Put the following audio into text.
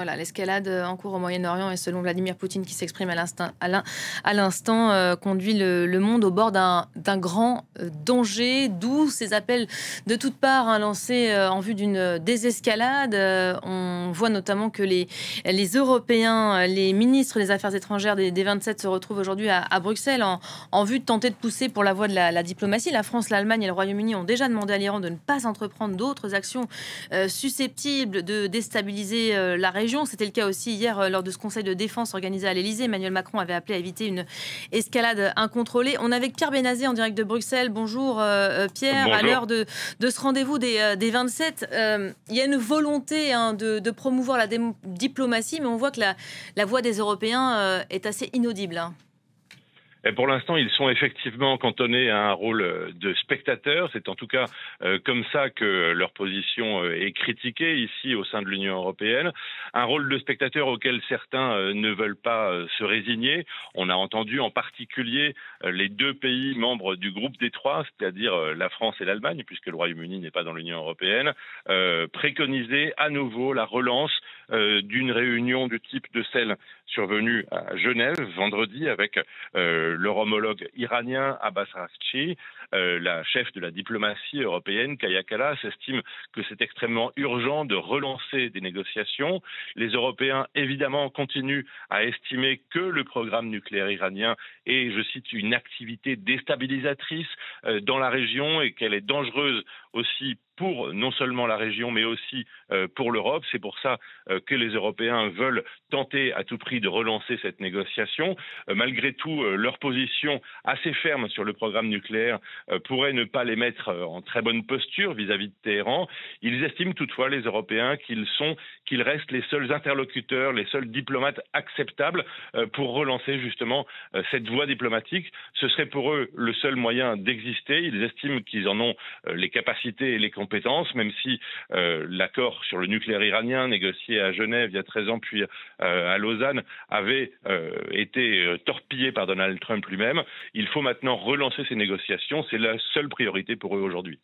Voilà, l'escalade en cours au Moyen-Orient et selon Vladimir Poutine qui s'exprime à l'instant, conduit le monde au bord d'un grand danger, d'où ces appels de toutes parts lancés en vue d'une désescalade. On voit notamment que les Européens, les ministres des Affaires étrangères des 27 se retrouvent aujourd'hui à Bruxelles en vue de tenter de pousser pour la voie de la diplomatie. La France, l'Allemagne et le Royaume-Uni ont déjà demandé à l'Iran de ne pas entreprendre d'autres actions susceptibles de déstabiliser la région. C'était le cas aussi hier lors de ce conseil de défense organisé à l'Elysée. Emmanuel Macron avait appelé à éviter une escalade incontrôlée. On est avec Pierre Benazé en direct de Bruxelles. Bonjour Pierre. Bonjour. À l'heure de ce rendez-vous des 27, il y a une volonté de promouvoir la diplomatie, mais on voit que la voix des Européens est assez inaudible. Et pour l'instant, ils sont effectivement cantonnés à un rôle de spectateurs. C'est en tout cas comme ça que leur position est critiquée ici au sein de l'Union européenne. Un rôle de spectateur auquel certains ne veulent pas se résigner. On a entendu en particulier les deux pays membres du groupe des trois, c'est-à-dire la France et l'Allemagne, puisque le Royaume-Uni n'est pas dans l'Union européenne, préconiser à nouveau la relance d'une réunion du type de celle survenue à Genève vendredi avec leur homologue iranien Abbas Araghchi. La chef de la diplomatie européenne, Kaja Kallas, estime que c'est extrêmement urgent de relancer des négociations. Les Européens, évidemment, continuent à estimer que le programme nucléaire iranien est, je cite, une activité déstabilisatrice dans la région et qu'elle est dangereuse aussi pour non seulement la région, mais aussi pour l'Europe. C'est pour ça que les Européens veulent tenter à tout prix de relancer cette négociation. Malgré tout, leur position assez ferme sur le programme nucléaire pourrait ne pas les mettre en très bonne posture vis-à-vis de Téhéran. Ils estiment toutefois, les Européens, qu'ils restent les seuls interlocuteurs, les seuls diplomates acceptables pour relancer justement cette voie diplomatique. Ce serait pour eux le seul moyen d'exister. Ils estiment qu'ils en ont les capacités et les compétences, même si l'accord sur le nucléaire iranien négocié à Genève il y a 13 ans puis à Lausanne avait été torpillé par Donald Trump lui-même. Il faut maintenant relancer ces négociations. C'est la seule priorité pour eux aujourd'hui.